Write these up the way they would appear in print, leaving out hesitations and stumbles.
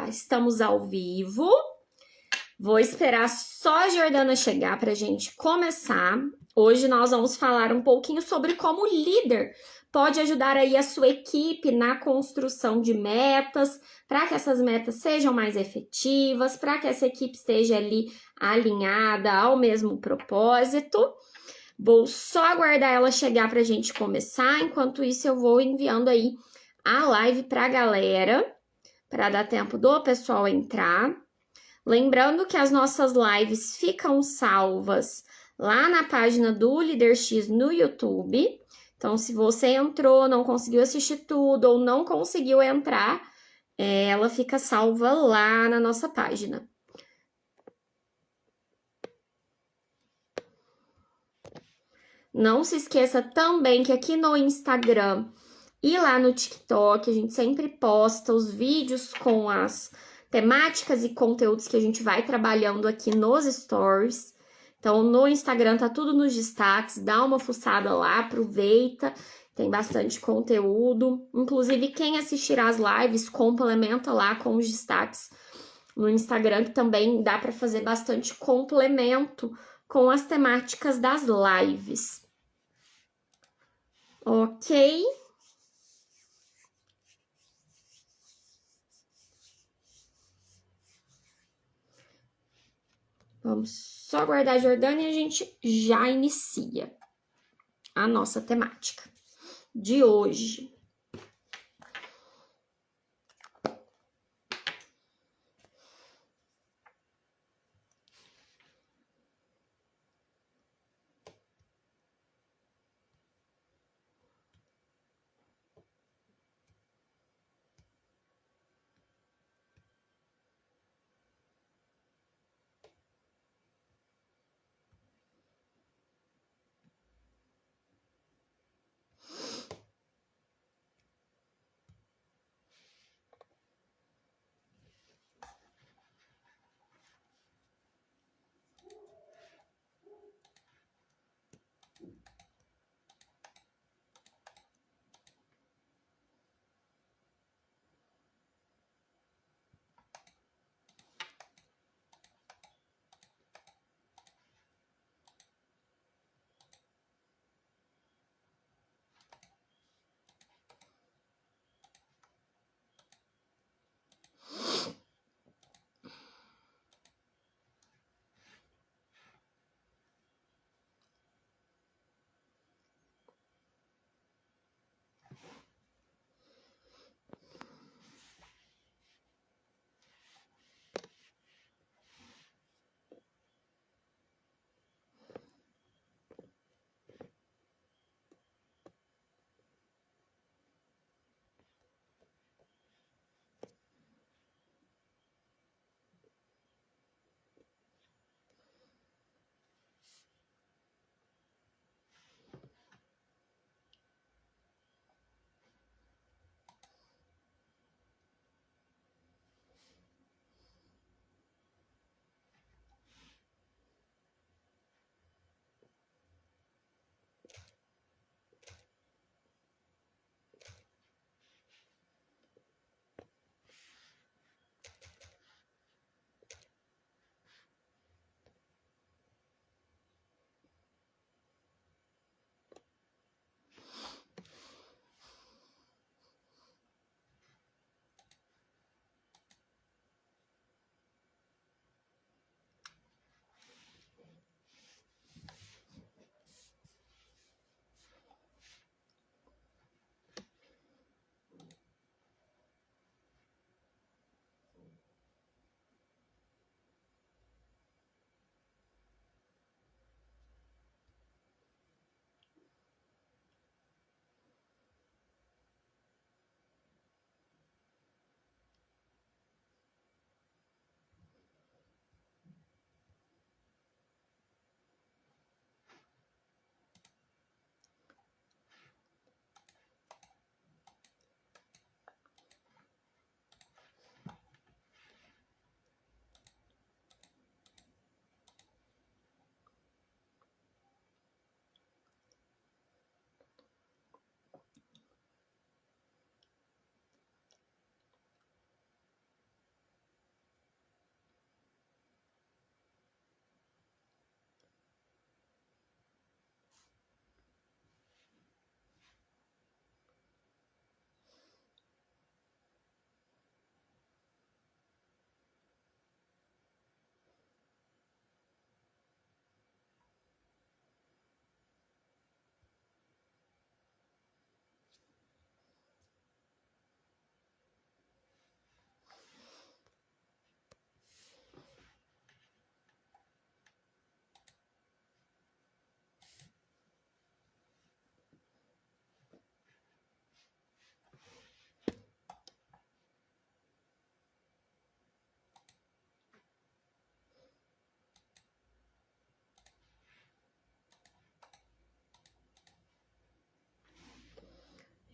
Estamos ao vivo. Vou esperar só a Jordana chegar para a gente começar. Hoje nós vamos falar um pouquinho sobre como o líder pode ajudar aí a sua equipe na construção de metas, para que essas metas sejam mais efetivas, para que essa equipe esteja ali alinhada ao mesmo propósito. Vou só aguardar ela chegar para a gente começar. Enquanto isso, eu vou enviando aí a live para a galera, para dar tempo do pessoal entrar. Lembrando que as nossas lives ficam salvas lá na página do Líder X no YouTube. Então, se você entrou, não conseguiu assistir tudo ou não conseguiu entrar, ela fica salva lá na nossa página. Não se esqueça também que aqui no Instagram e lá no TikTok a gente sempre posta os vídeos com as temáticas e conteúdos que a gente vai trabalhando aqui nos stories. Então, no Instagram tá tudo nos destaques, dá uma fuçada lá, aproveita, tem bastante conteúdo. Inclusive, quem assistir às lives complementa lá com os destaques no Instagram, que também dá para fazer bastante complemento com as temáticas das lives. Ok? Vamos só aguardar a Jordana e a gente já inicia a nossa temática de hoje.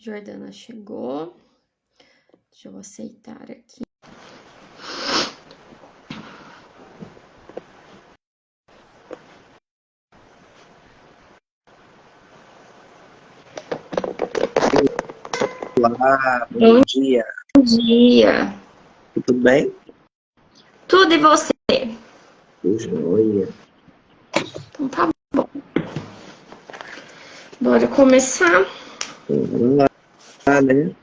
Jordana chegou. Deixa eu aceitar aqui. Olá, bom dia. Bom dia. Tudo bem? Tudo e você? Joia. Então tá bom. Bora começar. Vamos lá, né?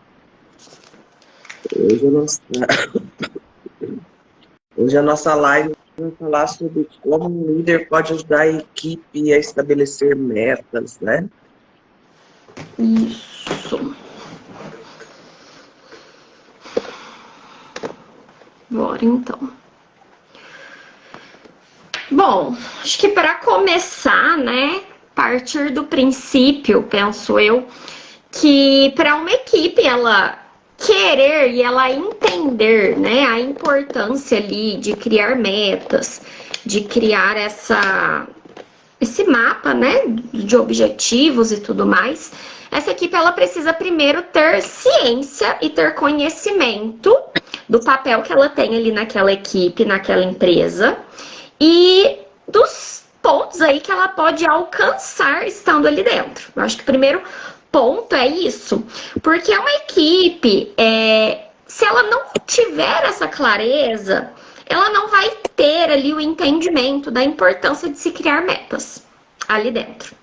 Hoje a nossa live vai falar sobre como um líder pode ajudar a equipe a estabelecer metas, né? Isso. Bora então. Bom, acho que para começar, né, partir do princípio, penso eu, que para uma equipe ela querer e ela entender, né, a importância ali de criar metas, de criar esse mapa, né, de objetivos e tudo mais, essa equipe ela precisa primeiro ter ciência e ter conhecimento do papel que ela tem ali naquela equipe, naquela empresa e dos pontos aí que ela pode alcançar estando ali dentro. Eu acho que o primeiro ponto é isso, porque uma equipe, se ela não tiver essa clareza, ela não vai ter ali o entendimento da importância de se criar metas ali dentro.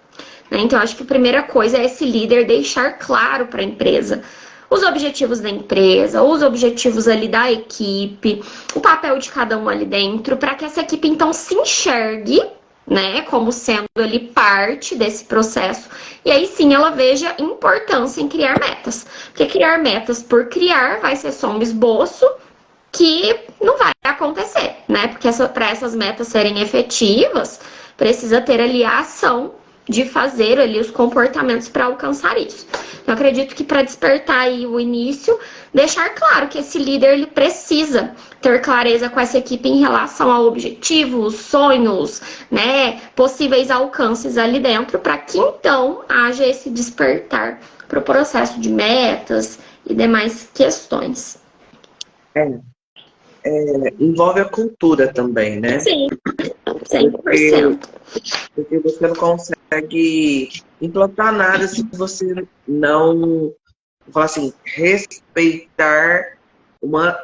Então, acho que a primeira coisa é esse líder deixar claro para a empresa os objetivos da empresa, os objetivos ali da equipe, o papel de cada um ali dentro, para que essa equipe então se enxergue, né, como sendo ali parte desse processo, e aí sim ela veja importância em criar metas. Porque criar metas por criar vai ser só um esboço que não vai acontecer, né? Porque para essas metas serem efetivas, precisa ter ali a ação de fazer ali os comportamentos para alcançar isso. Eu acredito que para despertar aí o início, deixar claro que esse líder ele precisa ter clareza com essa equipe em relação ao objetivo, os sonhos, né, possíveis alcances ali dentro, para que então haja esse despertar para o processo de metas e demais questões. Envolve a cultura também, né? Sim, 100%. Porque você não consegue implantar nada se você não, vou falar assim, respeitar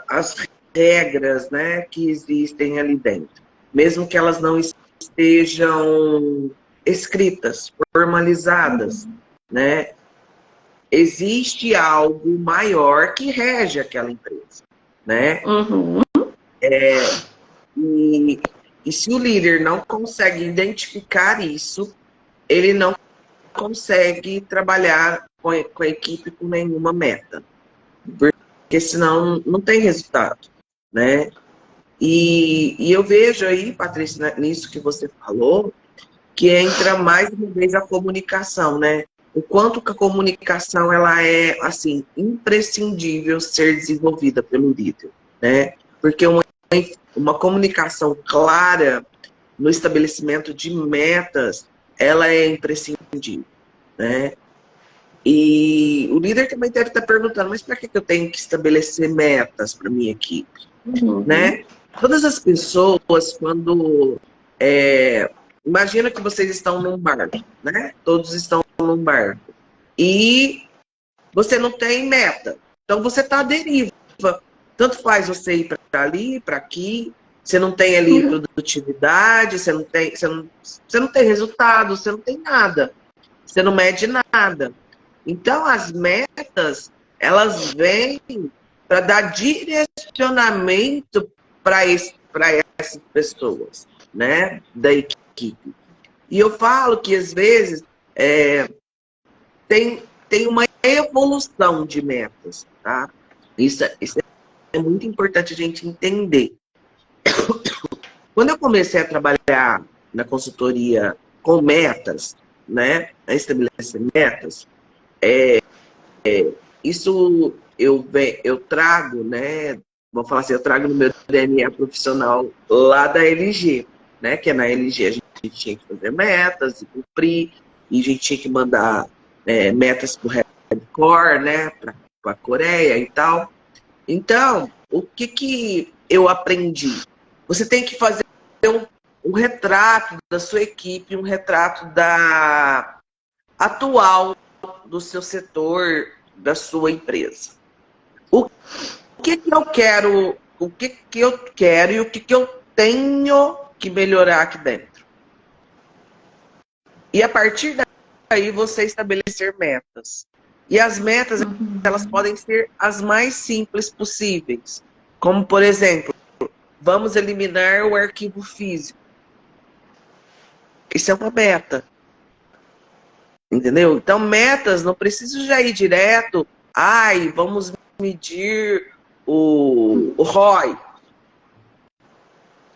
as regras, né, que existem ali dentro. Mesmo que elas não estejam escritas, formalizadas, né? Existe algo maior que rege aquela empresa, né? Uhum. E se o líder não consegue identificar isso, ele não consegue trabalhar com a equipe com nenhuma meta. Porque senão não tem resultado, né? E eu vejo aí, Patrícia, nisso que você falou, que entra mais uma vez a comunicação, né? O quanto que a comunicação ela é, assim, imprescindível ser desenvolvida pelo líder, né? Porque uma comunicação clara no estabelecimento de metas, ela é imprescindível, né? E o líder também deve estar perguntando, mas para que eu tenho que estabelecer metas para minha equipe, né? Todas as pessoas, quando... imagina que vocês estão num barco, né? Todos estão num barco. E você não tem meta. Então você está à deriva. Tanto faz você ir para ali, para aqui. Você não tem ali produtividade, você não tem resultado, você não tem nada. Você não mede nada. Então as metas, elas vêm para dar direcionamento para essas pessoas, né? Da equipe. E eu falo que às vezes tem uma evolução de metas, tá? Isso é muito importante a gente entender. Quando eu comecei a trabalhar na consultoria com metas, né, a estabelecer metas, isso eu trago, né, vou falar assim, eu trago no meu DNA profissional lá da LG, né, que é na LG a gente tinha que fazer metas e cumprir, e a gente tinha que mandar metas para o core, né, para a Coreia e tal. Então, o que eu aprendi? Você tem que fazer um retrato da sua equipe, um retrato da atual do seu setor, da sua empresa. O que eu quero, o que eu quero e o que eu tenho que melhorar aqui dentro. E a partir daí você estabelecer metas. E as metas, elas podem ser as mais simples possíveis. Como, por exemplo, vamos eliminar o arquivo físico. Isso é uma meta. Entendeu? Então, metas, não preciso já ir direto. Vamos medir o ROI,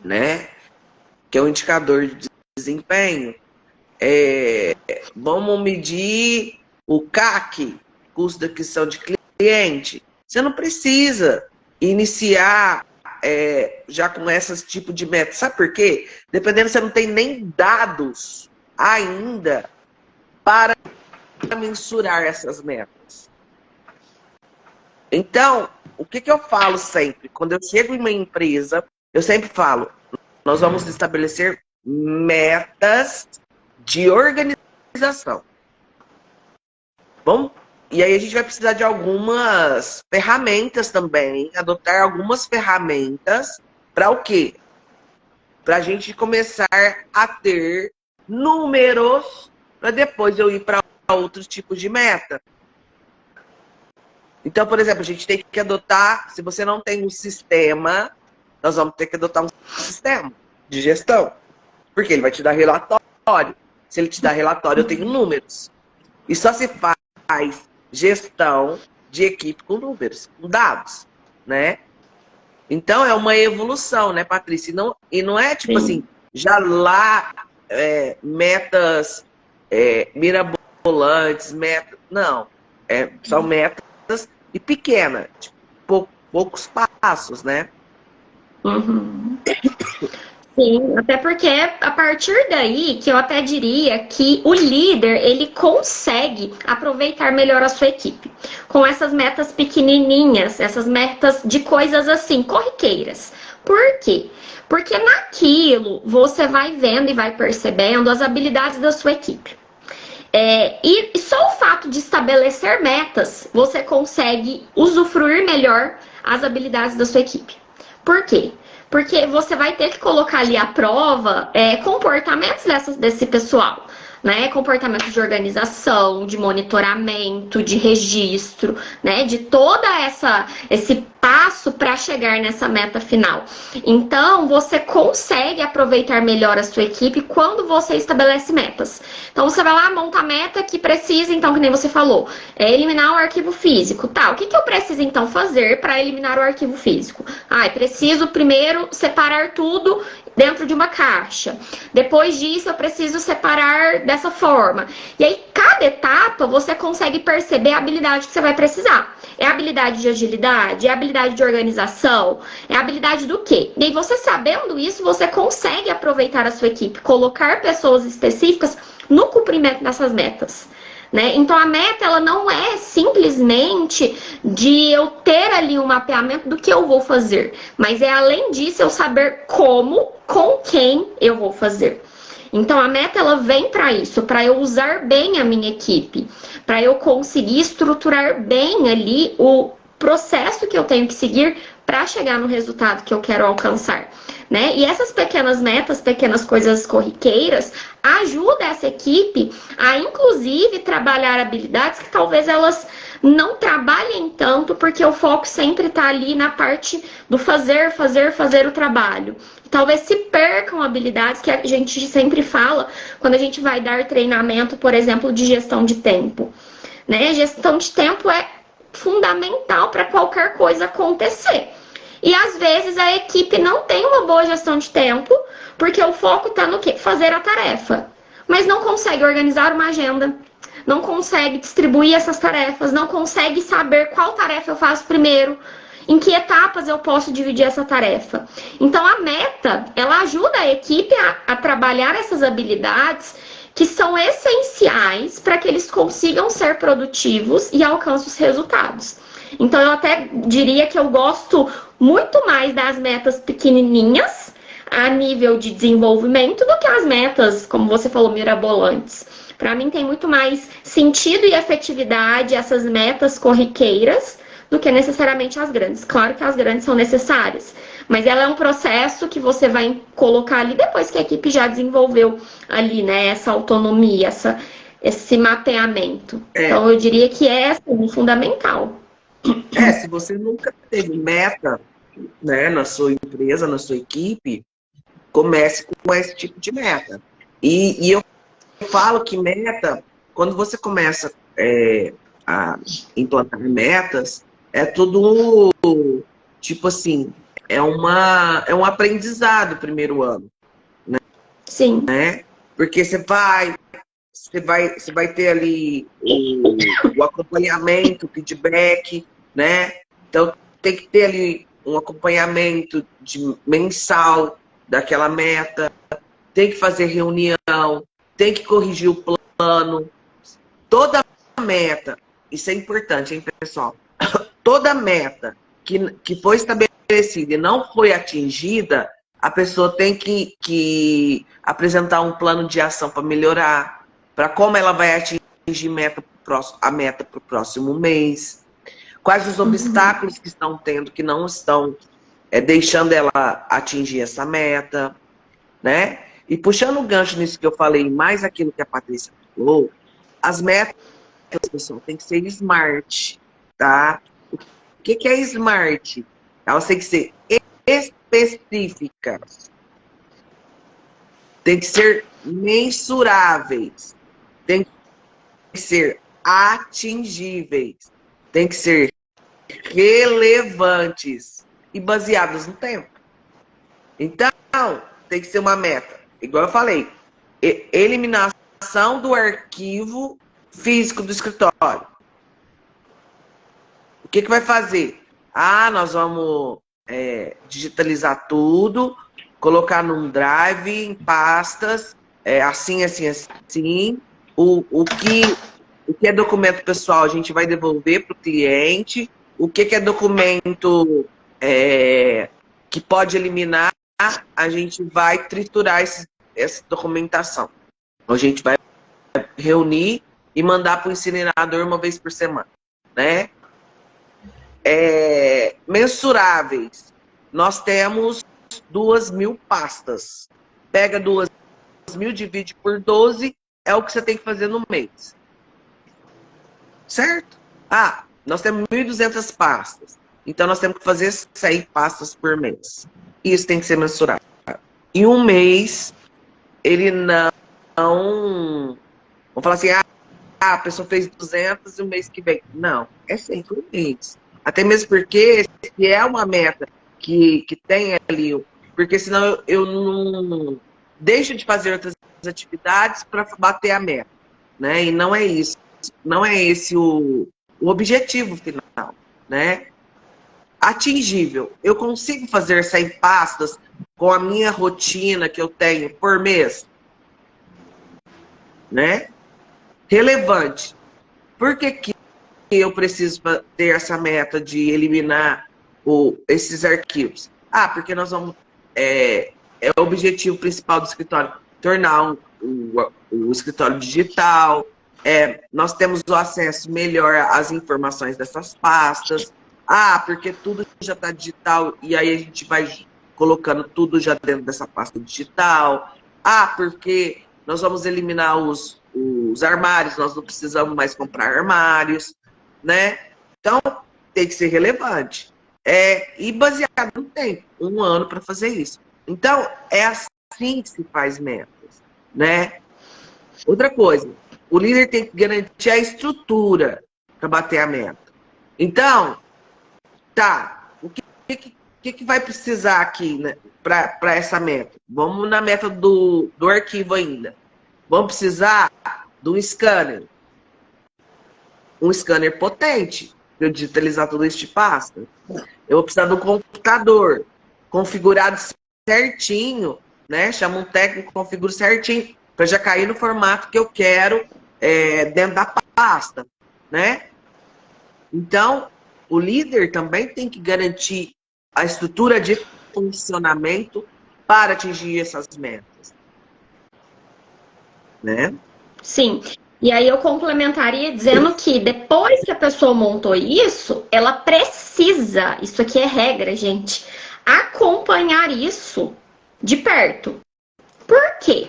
né? Que é um indicador de desempenho. Vamos medir o CAC, custo de aquisição de cliente. Você não precisa iniciar já com esse tipo de meta. Sabe por quê? Dependendo, você não tem nem dados ainda para mensurar essas metas. Então, o que eu falo sempre? Quando eu chego em uma empresa, eu sempre falo, nós vamos estabelecer metas de organização. Bom? E aí a gente vai precisar de algumas ferramentas também, adotar algumas ferramentas para o quê? Para a gente começar a ter números para depois eu ir para outros tipos de meta. Então, por exemplo, a gente tem que adotar, se você não tem um sistema, nós vamos ter que adotar um sistema de gestão. Porque ele vai te dar relatório. Se ele te dá relatório, eu tenho números. E só se faz gestão de equipe com números, com dados, né? Então, é uma evolução, né, Patrícia? E não é tipo assim, já lá metas mirabolantes, metas... Não, são metas e pequenas, tipo, poucos passos, né? Sim, até porque a partir daí que eu até diria que o líder, ele consegue aproveitar melhor a sua equipe. Com essas metas pequenininhas, essas metas de coisas assim, corriqueiras. Por quê? Porque naquilo você vai vendo e vai percebendo as habilidades da sua equipe. E só o fato de estabelecer metas, você consegue usufruir melhor as habilidades da sua equipe. Por quê? Porque você vai ter que colocar ali à prova comportamentos desse pessoal, né? Comportamentos de organização, de monitoramento, de registro, né? De toda esse passo para chegar nessa meta final. Então, você consegue aproveitar melhor a sua equipe quando você estabelece metas. Então, você vai lá, monta a meta que precisa, então, que nem você falou, eliminar o arquivo físico. Tá, o que eu preciso, então, fazer para eliminar o arquivo físico? Preciso primeiro separar tudo dentro de uma caixa. Depois disso, eu preciso separar dessa forma. E aí, cada etapa, você consegue perceber a habilidade que você vai precisar. É habilidade de agilidade? É habilidade de organização? É habilidade do quê? E aí, você sabendo isso, você consegue aproveitar a sua equipe, colocar pessoas específicas no cumprimento dessas metas. Né? Então, a meta ela não é simplesmente de eu ter ali um mapeamento do que eu vou fazer, mas é além disso eu saber como, com quem eu vou fazer. Então, a meta ela vem para isso, para eu usar bem a minha equipe, para eu conseguir estruturar bem ali o processo que eu tenho que seguir para chegar no resultado que eu quero alcançar. Né? E essas pequenas metas, pequenas coisas corriqueiras, ajudam essa equipe a, inclusive, trabalhar habilidades que talvez elas não trabalhem tanto, porque o foco sempre está ali na parte do fazer o trabalho. Talvez se percam habilidades que a gente sempre fala quando a gente vai dar treinamento, por exemplo, de gestão de tempo. Né? Gestão de tempo é fundamental para qualquer coisa acontecer. E às vezes a equipe não tem uma boa gestão de tempo, porque o foco está no quê? Fazer a tarefa. Mas não consegue organizar uma agenda, não consegue distribuir essas tarefas, não consegue saber qual tarefa eu faço primeiro, em que etapas eu posso dividir essa tarefa. Então a meta, ela ajuda a equipe a trabalhar essas habilidades que são essenciais para que eles consigam ser produtivos e alcancem os resultados. Então, eu até diria que eu gosto muito mais das metas pequenininhas, a nível de desenvolvimento, do que as metas, como você falou, mirabolantes. Para mim, tem muito mais sentido e efetividade essas metas corriqueiras do que necessariamente as grandes. Claro que as grandes são necessárias, mas ela é um processo que você vai colocar ali depois que a equipe já desenvolveu ali, né, essa autonomia, esse mapeamento. Então, eu diria que é assim, fundamental. Se você nunca teve meta, né, na sua empresa, na sua equipe, comece com esse tipo de meta. E eu falo que meta, quando você começa a implantar metas, é tudo, tipo assim, é um aprendizado o primeiro ano. Sim. Né? Porque você vai ter ali o acompanhamento, o feedback, né? Então, tem que ter ali um acompanhamento mensal daquela meta, tem que fazer reunião, tem que corrigir o plano. Toda meta, isso é importante, hein, pessoal? Toda meta que foi estabelecida e não foi atingida, a pessoa tem que apresentar um plano de ação para melhorar, para como ela vai atingir a meta para o próximo mês, quais os obstáculos que estão tendo, que não estão deixando ela atingir essa meta, né? E puxando o gancho nisso que eu falei, mais aquilo que a Patrícia falou, as metas, pessoal, tem que ser smart, tá? O que é smart? Elas têm que ser específicas, tem que ser mensuráveis, tem que ser atingíveis, tem que ser relevantes e baseadas no tempo. Então, tem que ser uma meta, igual eu falei, eliminação do arquivo físico do escritório. O que vai fazer? Nós vamos digitalizar tudo, colocar num drive, em pastas, assim. O que é documento pessoal, a gente vai devolver para o cliente. O que é documento que pode eliminar, a gente vai triturar essa documentação. A gente vai reunir e mandar para o incinerador uma vez por semana, né? Mensuráveis. Nós temos 2.000 pastas. Pega 2.000, divide por 12, é o que você tem que fazer no mês. Certo? Nós temos 1.200 pastas. Então, nós temos que fazer 100 pastas por mês. Isso tem que ser mensurável. Em um mês, ele não... Vamos falar assim, a pessoa fez 200 e o mês que vem. Não, é 100 por mês. Até mesmo porque se é uma meta que tem ali, porque senão eu não deixo de fazer outras atividades para bater a meta, né? E não é isso. Não é esse o objetivo final, né? Atingível. Eu consigo fazer 100 pastas com a minha rotina que eu tenho por mês, né? Relevante. Por que eu preciso ter essa meta de eliminar esses arquivos? Porque nós vamos... É o objetivo principal do escritório, tornar o escritório digital. Nós temos o acesso melhor às informações dessas pastas. Porque tudo já está digital e aí a gente vai colocando tudo já dentro dessa pasta digital. Porque nós vamos eliminar os armários, nós não precisamos mais comprar armários, né? Então, tem que ser relevante. E baseado no tempo, 1 ano para fazer isso. Então, é assim que se faz metas, né? Outra coisa, o líder tem que garantir a estrutura para bater a meta. Então, o que vai precisar aqui, né, para essa meta? Vamos na meta do arquivo ainda. Vamos precisar de um scanner. Um scanner potente para eu digitalizar tudo isso de pasta. Eu vou precisar do computador configurado certinho, né? Chama um técnico, configura certinho para já cair no formato que eu quero dentro da pasta, né? Então, o líder também tem que garantir a estrutura de funcionamento para atingir essas metas, né? Sim. E aí eu complementaria dizendo que depois que a pessoa montou isso, ela precisa, isso aqui é regra, gente, acompanhar isso de perto. Por quê?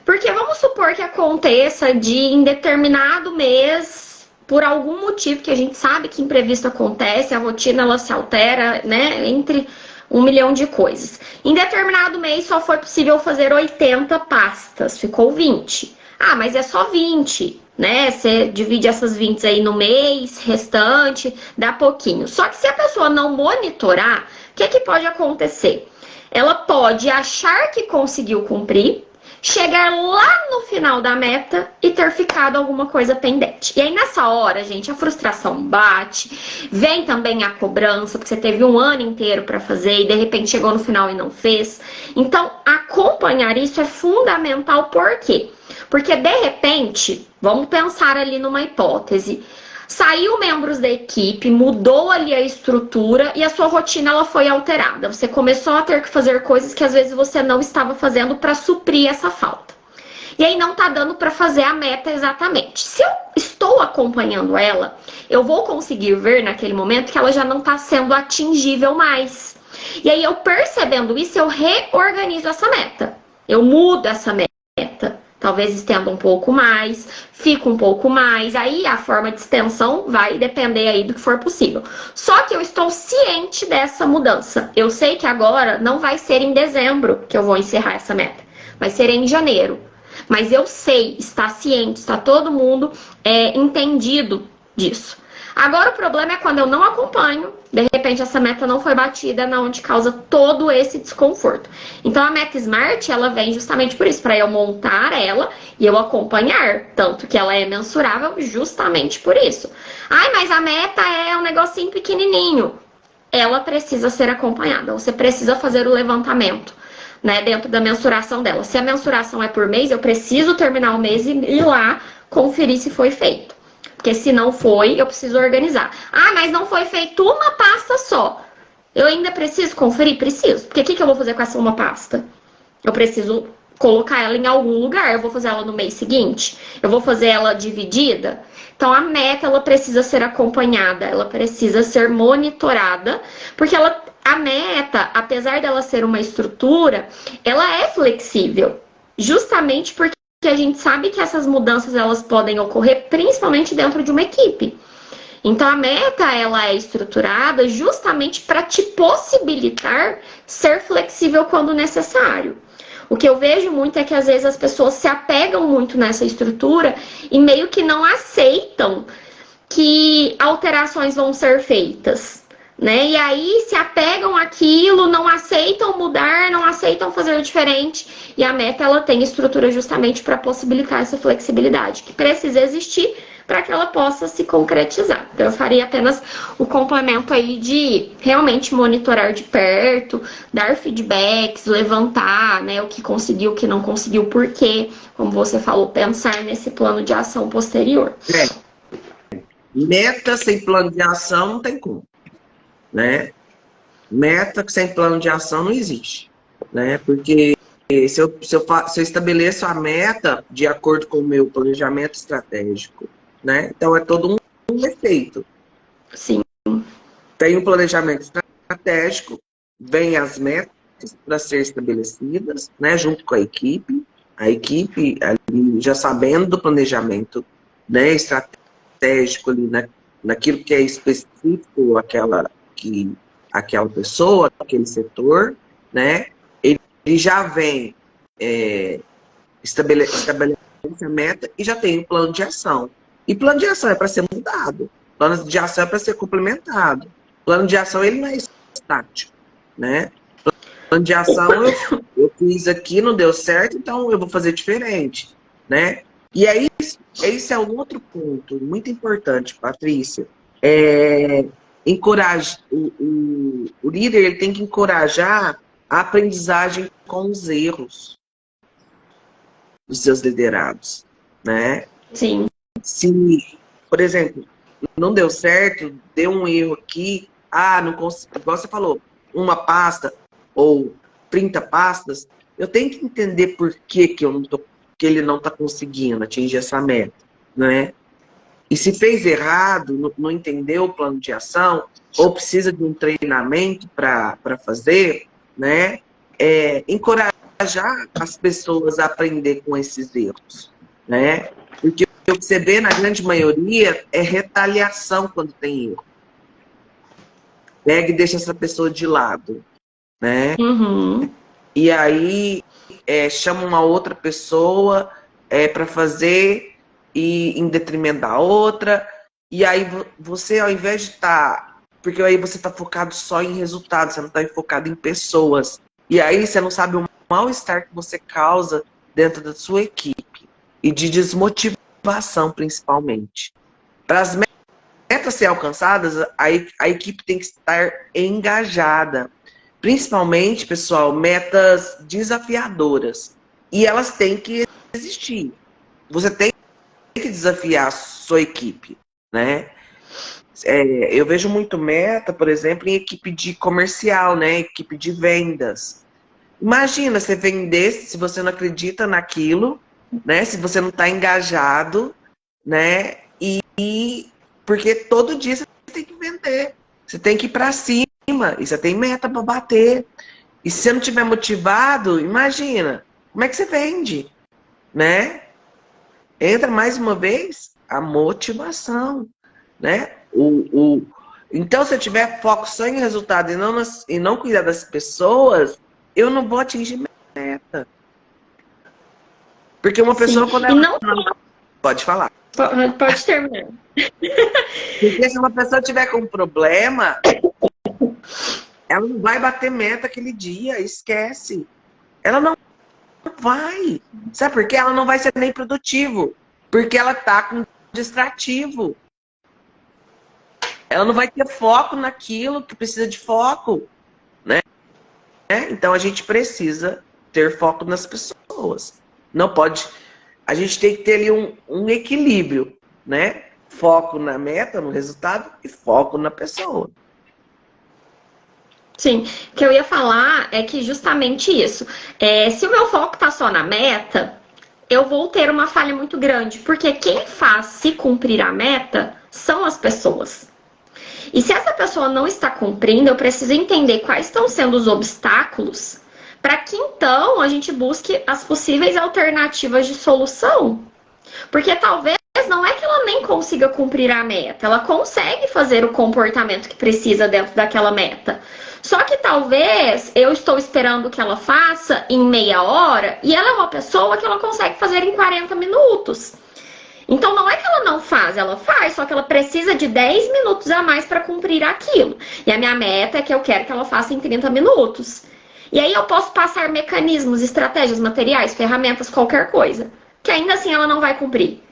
Porque vamos supor que aconteça de em determinado mês, por algum motivo que a gente sabe que imprevisto acontece, a rotina ela se altera, né, entre 1 milhão de coisas. Em determinado mês só foi possível fazer 80 pastas, ficou 20. Ah, mas é só 20, né? Você divide essas 20 aí no mês, restante, dá pouquinho. Só que se a pessoa não monitorar, o que pode acontecer? Ela pode achar que conseguiu cumprir, chegar lá no final da meta e ter ficado alguma coisa pendente. E aí nessa hora, gente, a frustração bate, vem também a cobrança, porque você teve um ano inteiro para fazer e de repente chegou no final e não fez. Então, acompanhar isso é fundamental. Por quê? Porque de repente, vamos pensar ali numa hipótese, saiu membros da equipe, mudou ali a estrutura e a sua rotina ela foi alterada. Você começou a ter que fazer coisas que às vezes você não estava fazendo para suprir essa falta. E aí não tá dando para fazer a meta exatamente. Se eu estou acompanhando ela, eu vou conseguir ver naquele momento que ela já não está sendo atingível mais. E aí eu percebendo isso, eu reorganizo essa meta. Eu mudo essa meta. Talvez estenda um pouco mais, fica um pouco mais. Aí a forma de extensão vai depender aí do que for possível. Só que eu estou ciente dessa mudança. Eu sei que agora não vai ser em dezembro que eu vou encerrar essa meta. Vai ser em janeiro. Mas eu sei, está ciente, está todo mundo entendido disso. Agora o problema é quando eu não acompanho, de repente essa meta não foi batida, onde causa todo esse desconforto. Então a meta SMART, ela vem justamente por isso, para eu montar ela e eu acompanhar, tanto que ela é mensurável justamente por isso. Ai, mas a meta é um negocinho pequenininho. Ela precisa ser acompanhada, você precisa fazer o levantamento, né, dentro da mensuração dela. Se a mensuração é por mês, eu preciso terminar o mês e ir lá conferir se foi feito. Porque se não foi, eu preciso organizar. Ah, mas não foi feito uma pasta só. Eu ainda preciso conferir? Preciso. Porque o que eu vou fazer com essa uma pasta? Eu preciso colocar ela em algum lugar. Eu vou fazer ela no mês seguinte? Eu vou fazer ela dividida? Então, a meta, ela precisa ser acompanhada. Ela precisa ser monitorada. Porque a meta, apesar dela ser uma estrutura, ela é flexível. Justamente porque a gente sabe que essas mudanças elas podem ocorrer principalmente dentro de uma equipe. Então a meta ela é estruturada justamente para te possibilitar ser flexível quando necessário. O que eu vejo muito é que às vezes as pessoas se apegam muito nessa estrutura e meio que não aceitam que alterações vão ser feitas, né? E aí se apegam àquilo, não aceitam mudar, não aceitam fazer diferente. E a meta ela tem estrutura justamente para possibilitar essa flexibilidade, que precisa existir para que ela possa se concretizar. Então eu faria apenas o complemento aí de realmente monitorar de perto, dar feedbacks, levantar, né, o que conseguiu, o que não conseguiu, por quê, como você falou, pensar nesse plano de ação posterior. Meta sem plano de ação não tem como, né? Meta sem plano de ação não existe, né? Porque se eu estabeleço a meta de acordo com o meu planejamento estratégico, né? Então é todo um efeito. Sim. Tem um planejamento estratégico, vem as metas para ser estabelecidas, né? Junto com a equipe ali já sabendo do planejamento, né? Estratégico ali naquilo que é específico aquela pessoa, aquele setor, né? Ele já vem estabelece a meta e já tem um plano de ação. E plano de ação é para ser mudado. Plano de ação é para ser complementado. Plano de ação, ele não é estático, né? Plano de ação, eu fiz aqui, não deu certo, então eu vou fazer diferente, né? E aí, esse é um outro ponto muito importante, Patrícia. O líder ele tem que encorajar a aprendizagem com os erros. dos seus liderados, né? Sim. Se, por exemplo, não deu certo, deu um erro aqui, não consigo, igual você falou, uma pasta ou 30 pastas, eu tenho que entender por que, que ele não está conseguindo atingir essa meta, né? E se fez errado, não entendeu o plano de ação, ou precisa de um treinamento para fazer, né? Encorajar as pessoas a aprender com esses erros, né? Porque o que você vê na grande maioria é retaliação quando tem erro. Pega e deixa essa pessoa de lado, né? Uhum. E aí chama uma outra pessoa para fazer e em detrimento da outra. E aí você, ao invés de estar... Porque aí você está focado só em resultados, você não está focado em pessoas. E aí você não sabe o mal-estar que você causa dentro da sua equipe. E de desmotivação, principalmente. Para as metas serem alcançadas, a equipe tem que estar engajada. Principalmente, pessoal, metas desafiadoras. E elas têm que existir. Você tem que desafiar a sua equipe, né? Eu vejo muito meta, por exemplo, em equipe de comercial, né? Equipe de vendas. Imagina você vender se você não acredita naquilo, né? Se você não está engajado, né? Porque todo dia você tem que vender. Você tem que ir para cima. E você tem meta para bater. E se você não estiver motivado, imagina, como é que você vende, né? Entra mais uma vez a motivação, né? Então, se eu tiver foco só em resultado e não cuidar das pessoas, eu não vou atingir meta. Porque uma pessoa, Sim. quando E ela... não... Pode falar. Pode terminar. Porque se uma pessoa tiver com problema, ela não vai bater meta aquele dia, esquece. Ela não vai. Sabe por quê? Ela não vai ser nem produtivo. Porque ela tá com distrativo. Ela não vai ter foco naquilo que precisa de foco, né? Então a gente precisa ter foco nas pessoas. Não pode... A gente tem que ter ali um equilíbrio, né? Foco na meta, no resultado e foco na pessoa. Sim, o que eu ia falar é que justamente isso. Se o meu foco tá só na meta, eu vou ter uma falha muito grande, porque quem faz se cumprir a meta são as pessoas. E se essa pessoa não está cumprindo, eu preciso entender quais estão sendo os obstáculos para que então a gente busque as possíveis alternativas de solução. Porque talvez não é que ela nem consiga cumprir a meta, ela consegue fazer o comportamento que precisa dentro daquela meta. Só que talvez eu estou esperando que ela faça em meia hora e ela é uma pessoa que ela consegue fazer em 40 minutos. Então não é que ela não faz, ela faz, só que ela precisa de 10 minutos a mais para cumprir aquilo. E a minha meta é que eu quero que ela faça em 30 minutos. E aí eu posso passar mecanismos, estratégias, materiais, ferramentas, qualquer coisa, que ainda assim ela não vai cumprir.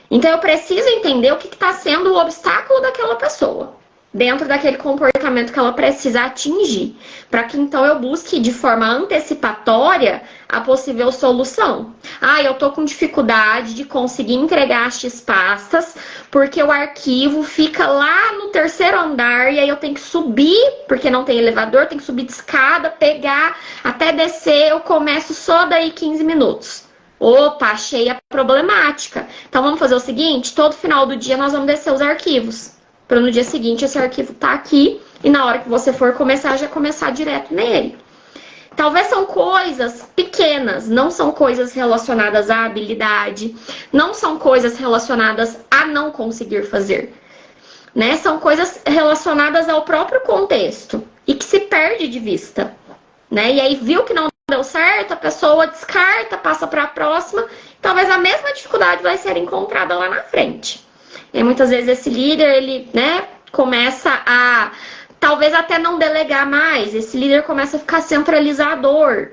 Então eu preciso entender o que está sendo o obstáculo daquela pessoa, dentro daquele comportamento que ela precisa atingir, para que então eu busque de forma antecipatória a possível solução. Eu tô com dificuldade de conseguir entregar as X pastas, porque o arquivo fica lá no terceiro andar e aí eu tenho que subir, porque não tem elevador, tenho que subir de escada, pegar, até descer, eu começo só daí 15 minutos. Opa, achei a problemática. Então vamos fazer o seguinte, todo final do dia nós vamos descer os arquivos. Para no dia seguinte esse arquivo tá aqui e na hora que você for começar, já começar direto nele. Talvez são coisas pequenas, não são coisas relacionadas à habilidade, não são coisas relacionadas a não conseguir fazer, né? São coisas relacionadas ao próprio contexto e que se perde de vista, né? E aí viu que não deu certo, a pessoa descarta, passa para a próxima, talvez a mesma dificuldade vai ser encontrada lá na frente. E muitas vezes esse líder, ele, né, começa a, talvez até não delegar mais, esse líder começa a ficar centralizador,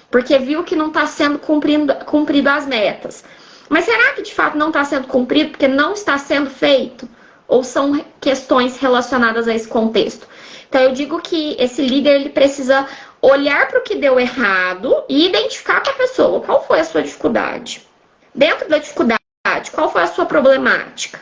porque viu que não está sendo cumprido as metas. Mas será que de fato não está sendo cumprido porque não está sendo feito? Ou são questões relacionadas a esse contexto? Então eu digo que esse líder, ele precisa olhar para o que deu errado e identificar com a pessoa qual foi a sua dificuldade. Dentro da dificuldade, qual foi a sua problemática?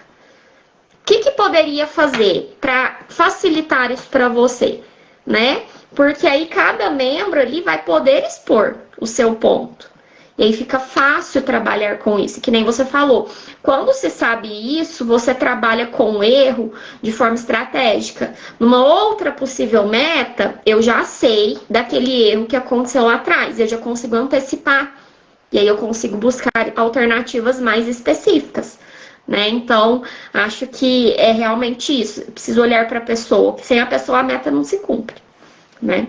O que poderia fazer para facilitar isso para você, né? Porque aí cada membro ali vai poder expor o seu ponto. E aí fica fácil trabalhar com isso, que nem você falou. Quando você sabe isso, você trabalha com o erro de forma estratégica. Numa outra possível meta, eu já sei daquele erro que aconteceu lá atrás, eu já consigo antecipar. E aí eu consigo buscar alternativas mais específicas, né? Então, acho que é realmente isso. Eu preciso olhar para a pessoa, que sem a pessoa a meta não se cumpre, né?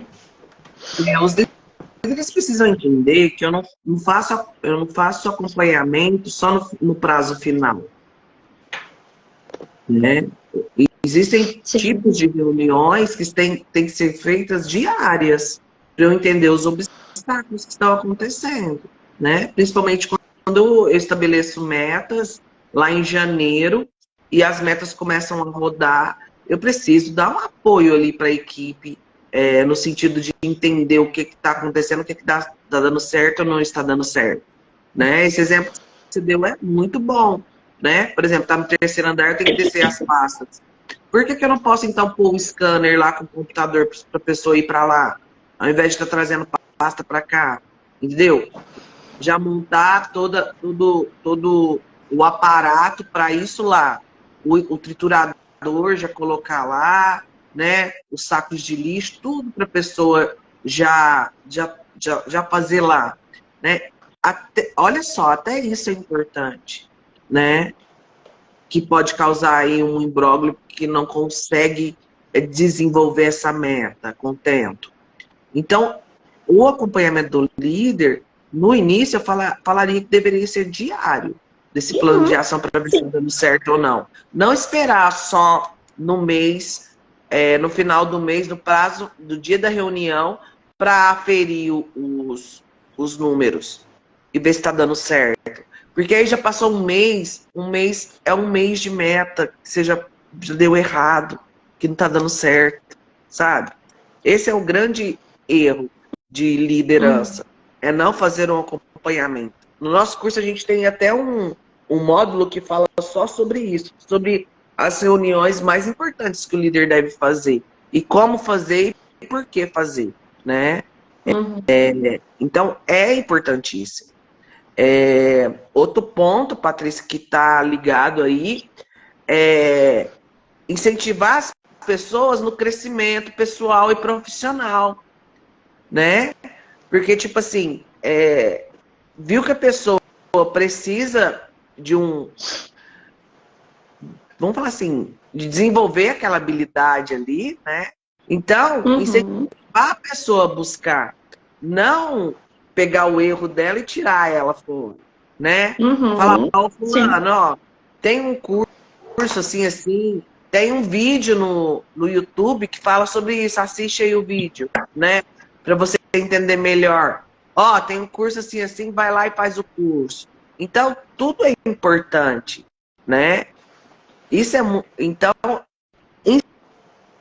Os líderes precisam entender que eu não faço acompanhamento só no prazo final, né? Existem tipos de reuniões que têm que ser feitas diárias para eu entender os obstáculos que estão acontecendo, né? Principalmente quando eu estabeleço metas lá em janeiro e as metas começam a rodar, eu preciso dar um apoio ali para a equipe, no sentido de entender o que está acontecendo, o que está dando certo ou não está dando certo, né? Esse exemplo que você deu é muito bom, né? Por exemplo, está no terceiro andar, tem que descer as pastas. Por que eu não posso, então, pôr o scanner lá com o computador para a pessoa ir para lá, ao invés de estar trazendo pasta para cá? Entendeu? Já montar todo o aparato para isso lá. O triturador já colocar lá, né? Os sacos de lixo, tudo para a pessoa já fazer lá, né? Olha só, até isso é importante, né? Que pode causar aí um imbróglio que não consegue desenvolver essa meta com o tempo. Então, o acompanhamento do líder, no início eu falaria que deveria ser diário, desse plano de ação para ver se está dando certo ou não. Não esperar só no mês, no final do mês, no prazo do dia da reunião, para aferir os números e ver se está dando certo. Porque aí já passou um mês é um mês de meta, que você já deu errado, que não está dando certo, sabe? Esse é o grande erro de liderança, é não fazer um acompanhamento. No nosso curso a gente tem até um módulo que fala só sobre isso, sobre as reuniões mais importantes que o líder deve fazer, e como fazer e por que fazer, né? Então, é importantíssimo. Outro ponto, Patrícia, que está ligado aí, é incentivar as pessoas no crescimento pessoal e profissional, né? Porque, tipo assim, viu que a pessoa precisa de vamos falar assim, de desenvolver aquela habilidade ali, né? Então, incentivar a pessoa a buscar, não pegar o erro dela e tirar ela fora, né? Falar, ó, fulano, ó, tem um curso assim, tem um vídeo no YouTube que fala sobre isso, assiste aí o vídeo, né? Para você entender melhor. Ó, tem um curso assim, vai lá e faz o curso. Então, tudo é importante, né? Então,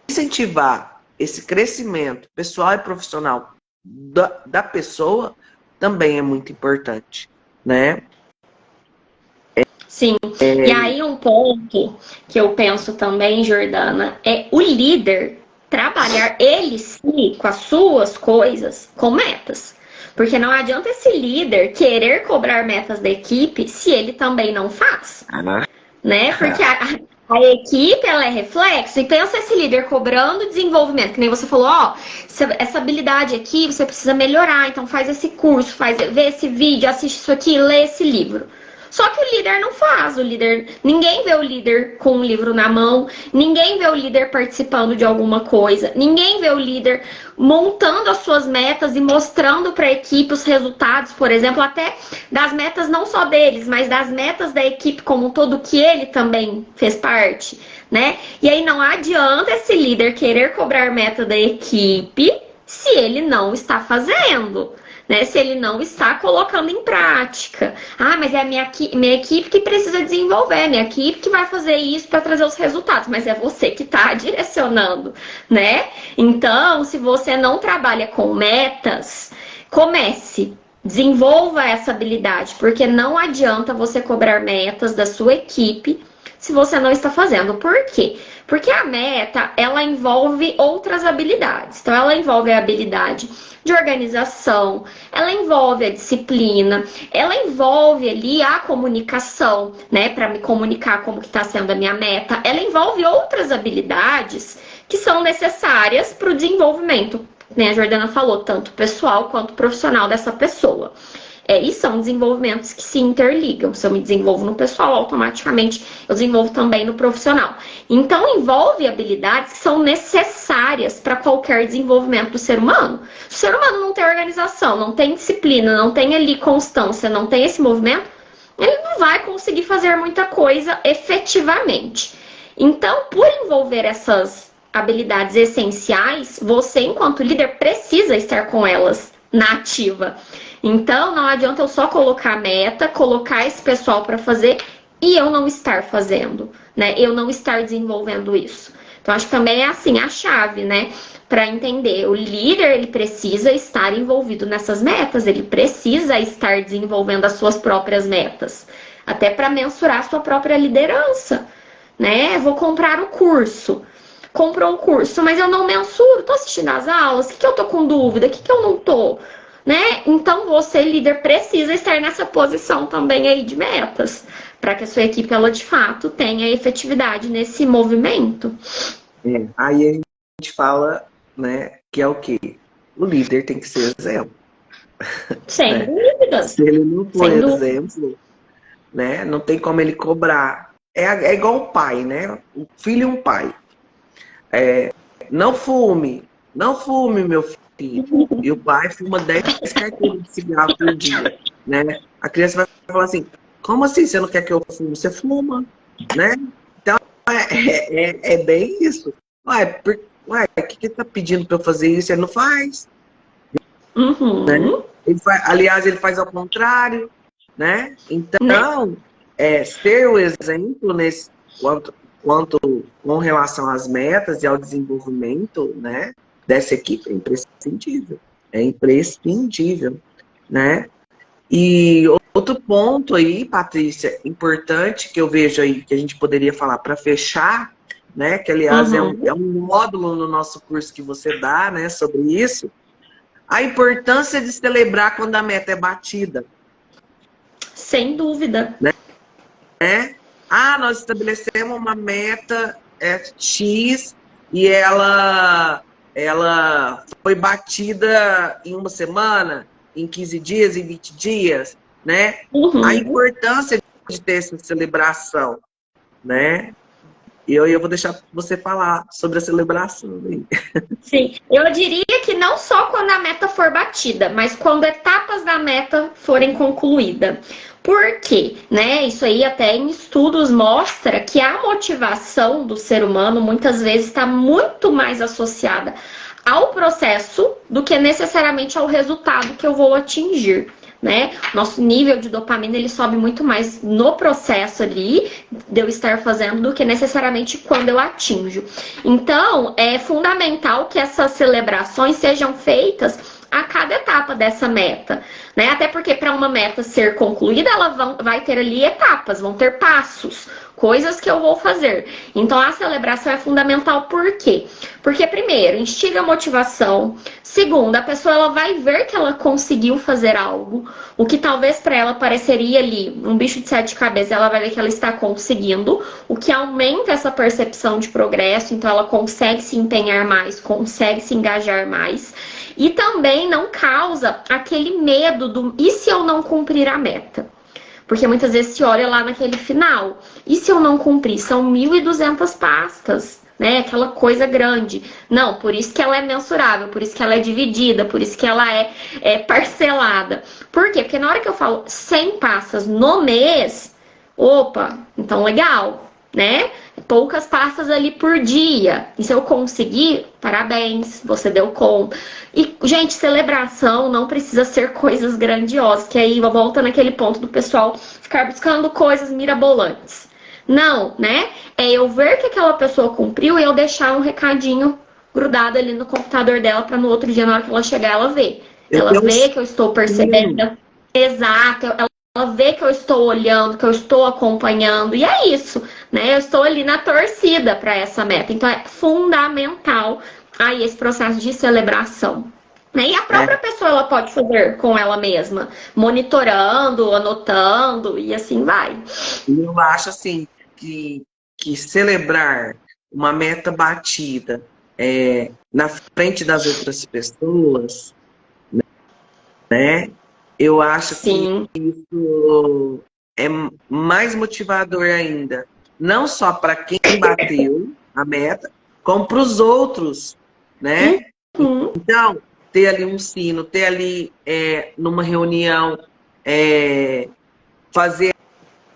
incentivar esse crescimento pessoal e profissional da pessoa também é muito importante, né? Sim, e aí um ponto que eu penso também, Jordana, é o líder trabalhar ele sim com as suas coisas com metas. Porque não adianta esse líder querer cobrar metas da equipe se ele também não faz, né? Porque a equipe, ela é reflexo, e pensa esse líder cobrando desenvolvimento, que nem você falou, ó, essa habilidade aqui você precisa melhorar, então faz esse curso, vê esse vídeo, assiste isso aqui, lê esse livro. Só que o líder não faz, ninguém vê o líder com um livro na mão, ninguém vê o líder participando de alguma coisa, ninguém vê o líder montando as suas metas e mostrando para a equipe os resultados, por exemplo, até das metas não só deles, mas das metas da equipe como um todo, que ele também fez parte, né? E aí não adianta esse líder querer cobrar meta da equipe se ele não está fazendo, né? Se ele não está colocando em prática. Ah, mas é a minha equipe que precisa desenvolver, minha equipe que vai fazer isso para trazer os resultados, mas é você que está direcionando, né? Então, se você não trabalha com metas, comece. Desenvolva essa habilidade, porque não adianta você cobrar metas da sua equipe se você não está fazendo. Por quê? Porque a meta, ela envolve outras habilidades. Então, ela envolve a habilidade de organização, ela envolve a disciplina, ela envolve ali a comunicação, né? Para me comunicar como que está sendo a minha meta. Ela envolve outras habilidades que são necessárias para o desenvolvimento, né? A Jordana falou, tanto pessoal quanto profissional dessa pessoa. E são desenvolvimentos que se interligam. Se eu me desenvolvo no pessoal, automaticamente eu desenvolvo também no profissional. Então, envolve habilidades que são necessárias para qualquer desenvolvimento do ser humano. Se o ser humano não tem organização, não tem disciplina, não tem ali constância, não tem esse movimento, ele não vai conseguir fazer muita coisa efetivamente. Então, por envolver essas habilidades essenciais, você, enquanto líder, precisa estar com elas na ativa. Então, não adianta eu só colocar a meta, colocar esse pessoal para fazer e eu não estar fazendo, né? Eu não estar desenvolvendo isso. Então, acho que também é assim a chave, né? Para entender, o líder, ele precisa estar envolvido nessas metas, ele precisa estar desenvolvendo as suas próprias metas, até para mensurar a sua própria liderança, né? Vou comprar o curso. Comprou um curso, mas eu não mensuro, tô assistindo as aulas, o que eu tô com dúvida, o que eu não tô, né? Então você, líder, precisa estar nessa posição também aí de metas, para que a sua equipe, ela de fato tenha efetividade nesse movimento. Aí a gente fala, né, que é o quê? O líder tem que ser exemplo. Sem né? dúvidas. Se ele não for Sem exemplo, né, não tem como ele cobrar. É igual o pai, né? O filho e um pai. Não fume, meu filho. E o pai fuma 10 carteiras de cigarro por dia, né? A criança vai falar assim, como assim você não quer que eu fume? Você fuma, né? Então, é bem isso. Ué, o que ele tá pedindo para eu fazer isso? Ele não faz. Uhum. Né? Aliás, ele faz ao contrário, né? Então, ser o exemplo nesse quanto com relação às metas e ao desenvolvimento, né, dessa equipe é imprescindível. É imprescindível, né? E outro ponto aí, Patrícia, importante que eu vejo aí que a gente poderia falar para fechar, né? Que aliás é um módulo no nosso curso que você dá, né, sobre isso. A importância de celebrar quando a meta é batida. Sem dúvida. Né? Nós estabelecemos uma meta X e ela foi batida em uma semana, em 15 dias, em 20 dias, né? A importância de ter essa celebração, né? E eu vou deixar você falar sobre a celebração. Sim, eu diria que não só quando a meta for batida, mas quando etapas da meta forem concluídas. Por quê? Né? Isso aí até em estudos mostra que a motivação do ser humano muitas vezes está muito mais associada ao processo do que necessariamente ao resultado que eu vou atingir. Né? Nosso nível de dopamina ele sobe muito mais no processo ali de eu estar fazendo do que necessariamente quando eu atinjo. Então, é fundamental que essas celebrações sejam feitas a cada etapa dessa meta, né? Até porque para uma meta ser concluída, ela vai ter ali etapas, vão ter passos, coisas que eu vou fazer. Então a celebração é fundamental, por quê? Porque primeiro, instiga a motivação. Segundo, a pessoa ela vai ver que ela conseguiu fazer algo, o que talvez para ela pareceria ali um bicho de 7 cabeças, ela vai ver que ela está conseguindo, o que aumenta essa percepção de progresso, então ela consegue se empenhar mais, consegue se engajar mais. E também não causa aquele medo do e se eu não cumprir a meta? Porque muitas vezes se olha lá naquele final. E se eu não cumprir? São 1.200 pastas, né? Aquela coisa grande. Não, por isso que ela é mensurável, por isso que ela é dividida, por isso que ela é parcelada. Por quê? Porque na hora que eu falo 100 pastas no mês, opa, então legal, né? poucas pastas ali por dia. E se eu conseguir, parabéns, você deu conta. E, gente, celebração não precisa ser coisas grandiosas, que aí volta naquele ponto do pessoal ficar buscando coisas mirabolantes. Não, né? É eu ver que aquela pessoa cumpriu e eu deixar um recadinho grudado ali no computador dela para no outro dia, na hora que ela chegar, ela ver. Eu Ela tenho um vê que eu estou percebendo. Exato, ela vê que eu estou olhando, que eu estou acompanhando, e é isso, né? Eu estou ali na torcida para essa meta. Então é fundamental aí esse processo de celebração. Né? E a própria pessoa ela pode fazer com ela mesma, monitorando, anotando e assim vai. Eu acho assim que celebrar uma meta batida na frente das outras pessoas, né? Eu acho Sim. que isso é mais motivador ainda, não só para quem bateu a meta, como para os outros, né? Uhum. Então, ter ali um sino, ter ali numa reunião, fazer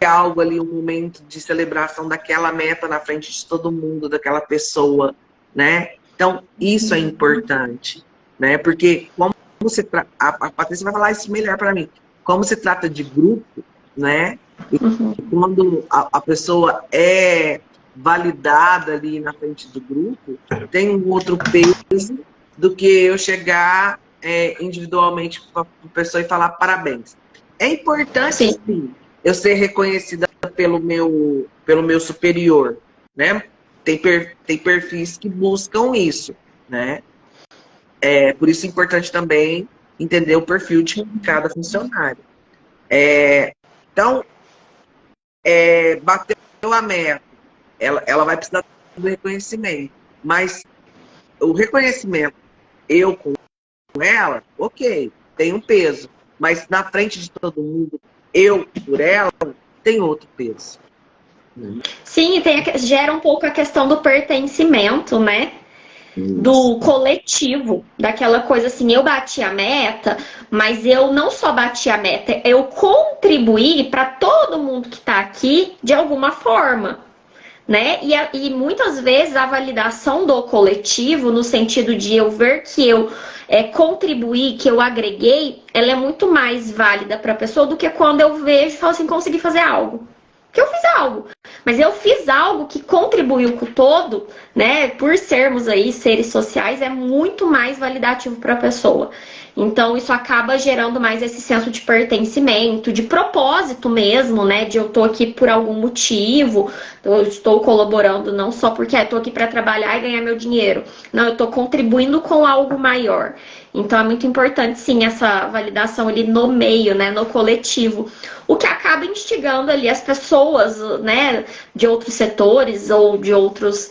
algo ali, um momento de celebração daquela meta na frente de todo mundo, daquela pessoa, né? Então, isso é importante, né? Porque como a Patrícia vai falar isso melhor para mim, como se trata de grupo, né? Uhum. Quando a pessoa é validada ali na frente do grupo, tem um outro peso do que eu chegar individualmente para a pessoa e falar parabéns. É importante, Sim. sim, eu ser reconhecida pelo meu superior, né? Tem perfis que buscam isso, né? Por isso é importante também entender o perfil de cada funcionário. Então, bateu a meta, ela vai precisar do reconhecimento, mas o reconhecimento, eu com ela, ok, tem um peso, mas na frente de todo mundo, eu por ela, tem outro peso. Sim, gera um pouco a questão do pertencimento, né? Do coletivo, daquela coisa assim, eu bati a meta, mas eu não só bati a meta, eu contribuí para todo mundo que está aqui de alguma forma, né? E muitas vezes a validação do coletivo, no sentido de eu ver que eu contribuí, que eu agreguei, ela é muito mais válida para a pessoa do que quando eu vejo e falo assim, consegui fazer algo. Que eu fiz algo, mas eu fiz algo que contribuiu com o todo, né? Por sermos aí seres sociais, é muito mais validativo para a pessoa. Então, isso acaba gerando mais esse senso de pertencimento, de propósito mesmo, né? De eu tô aqui por algum motivo, eu estou colaborando não só porque estou aqui para trabalhar e ganhar meu dinheiro. Não, eu estou contribuindo com algo maior. Então, é muito importante, sim, essa validação ali no meio, né? No coletivo. O que acaba instigando ali as pessoas, né? De outros setores ou de outras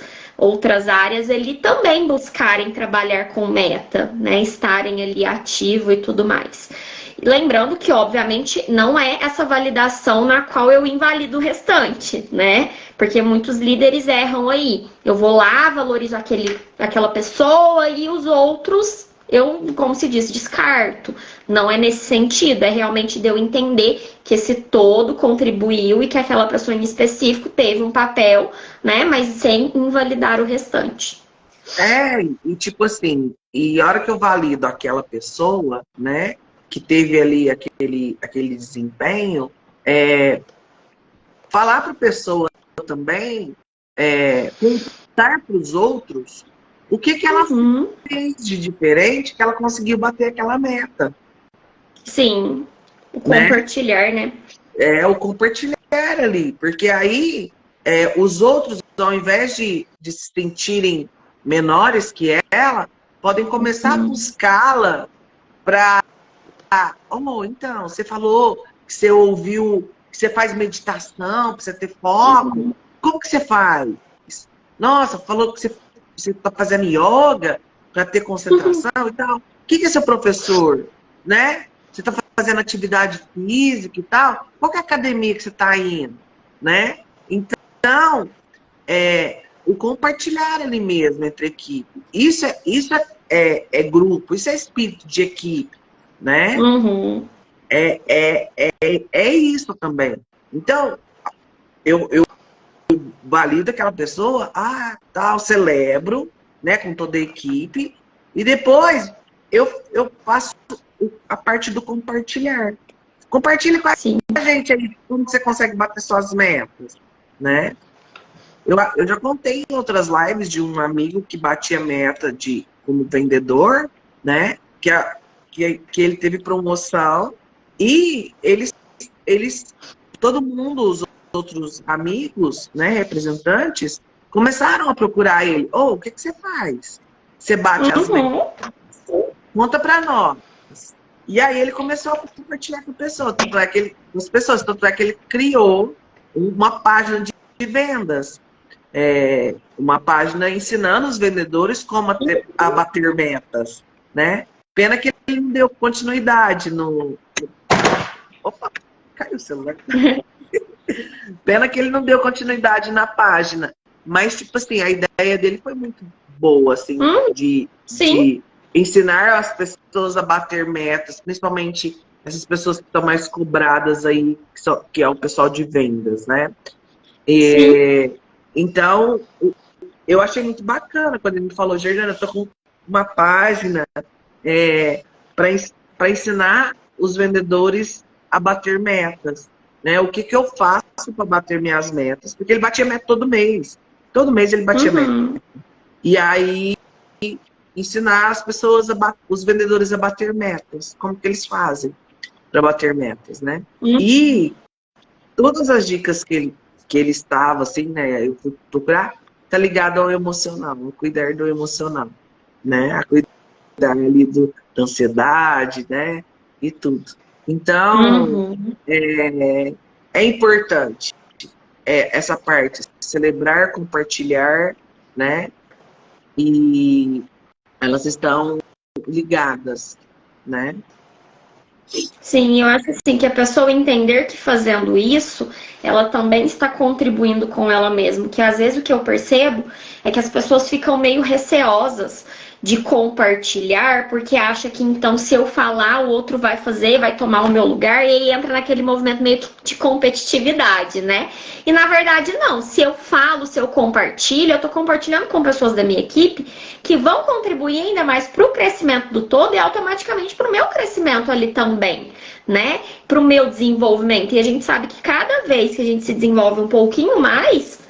áreas ali também buscarem trabalhar com meta, né? Estarem ali ativo e tudo mais. E lembrando que, obviamente, não é essa validação na qual eu invalido o restante, né? Porque muitos líderes erram aí. Eu vou lá, valorizo aquela pessoa e os outros, eu, como se diz, descarto. Não é nesse sentido, é realmente de eu entender que esse todo contribuiu e que aquela pessoa em específico teve um papel, né? Mas sem invalidar o restante. E tipo assim, e a hora que eu valido aquela pessoa, né, que teve ali aquele desempenho, falar para a pessoa também, contar para os outros o que ela fez de diferente que ela conseguiu bater aquela meta. Sim, o Né? compartilhar, né? O compartilhar ali, porque aí os outros, ao invés de se sentirem menores que ela, podem começar a buscá-la para. Oh, então, você falou que você ouviu, que você faz meditação para você ter foco. Como que você faz? Nossa, falou que você está fazendo yoga para ter concentração e tal. O que é seu professor? Né? Você está fazendo atividade física e tal? Qual que é a academia que você está indo? Né? Então, o compartilhar ali mesmo entre equipe. Isso é grupo, isso é espírito de equipe, né? Uhum. É isso também. Então, eu valido aquela pessoa, tal, celebro, né, com toda a equipe, e depois eu faço a parte do compartilhar. Compartilhe com a Sim. gente aí como você consegue bater suas metas, né? Eu já contei em outras lives de um amigo que batia meta como vendedor, né? Que ele teve promoção e todo mundo, os outros amigos, né, representantes, começaram a procurar ele. O que você faz? Você bate as metas? Conta para nós. E aí ele começou a compartilhar com pessoas, tanto é que ele criou uma página de vendas. Uma página ensinando os vendedores como a bater metas, né? Pena que ele não deu continuidade no... Opa, caiu o celular. Pena que ele não deu continuidade na página. Mas, tipo assim, a ideia dele foi muito boa, assim, de ensinar as pessoas a bater metas, principalmente essas pessoas que estão mais cobradas aí, que é o pessoal de vendas, né? Então, eu achei muito bacana quando ele me falou, Jordana, eu tô com uma página para ensinar os vendedores a bater metas, né? O que eu faço para bater minhas metas? Porque ele batia meta todo mês. Todo mês ele batia meta. E aí, ensinar as pessoas, os vendedores a bater metas. Como que eles fazem para bater metas, né? E todas as dicas que ele estava, assim, né? Eu fui procurar, tá ligado ao emocional, a cuidar do emocional, né? A cuidar ali da ansiedade, né? E tudo. Então, é importante essa parte, celebrar, compartilhar, né? E elas estão ligadas, né? Sim, eu acho assim que a pessoa entender que fazendo isso, ela também está contribuindo com ela mesma. Que às vezes o que eu percebo é que as pessoas ficam meio receosas de compartilhar, porque acha que então se eu falar, o outro vai fazer, vai tomar o meu lugar, e aí entra naquele movimento meio que de competitividade, né? E na verdade não, se eu falo, se eu compartilho, eu tô compartilhando com pessoas da minha equipe que vão contribuir ainda mais para o crescimento do todo e automaticamente para o meu crescimento ali também, né? Para o meu desenvolvimento. E a gente sabe que cada vez que a gente se desenvolve um pouquinho mais,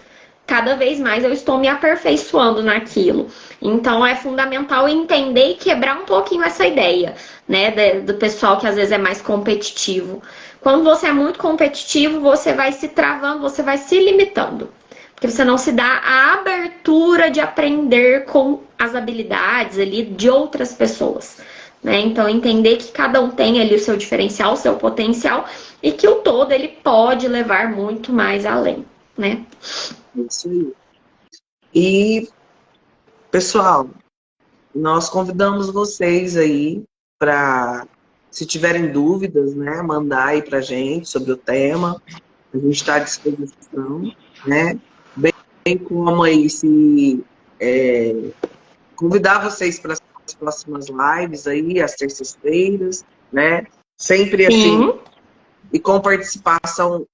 cada vez mais eu estou me aperfeiçoando naquilo. Então é fundamental entender e quebrar um pouquinho essa ideia, né, do pessoal que às vezes é mais competitivo. Quando você é muito competitivo, você vai se travando, você vai se limitando. Porque você não se dá a abertura de aprender com as habilidades ali de outras pessoas, né? Então entender que cada um tem ali o seu diferencial, o seu potencial e que o todo ele pode levar muito mais além, né? Isso aí. E, pessoal, nós convidamos vocês aí para, se tiverem dúvidas, né, mandar aí pra gente sobre o tema. A gente está à disposição, né? Bem como aí se convidar vocês para as próximas lives aí, às terças-feiras, né? Sempre assim, e com participação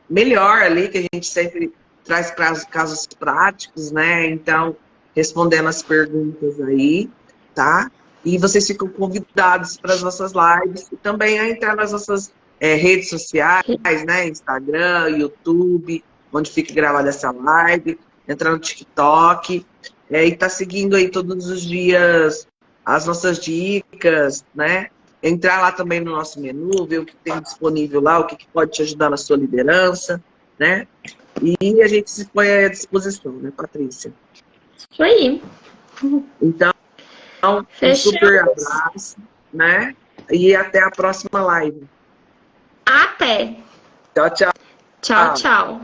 melhor ali, que a gente sempre traz casos práticos, né? Então, respondendo as perguntas aí, tá? E vocês ficam convidados para as nossas lives e também a entrar nas nossas redes sociais, né? Instagram, YouTube, onde fica gravada essa live, entrar no TikTok, e tá seguindo aí todos os dias as nossas dicas, né? Entrar lá também no nosso menu, ver o que tem disponível lá, o que pode te ajudar na sua liderança, né? E a gente se põe à disposição, né, Patrícia? Isso aí. Então, um super abraço, né? E até a próxima live. Até. Tchau, tchau. Tchau, tchau.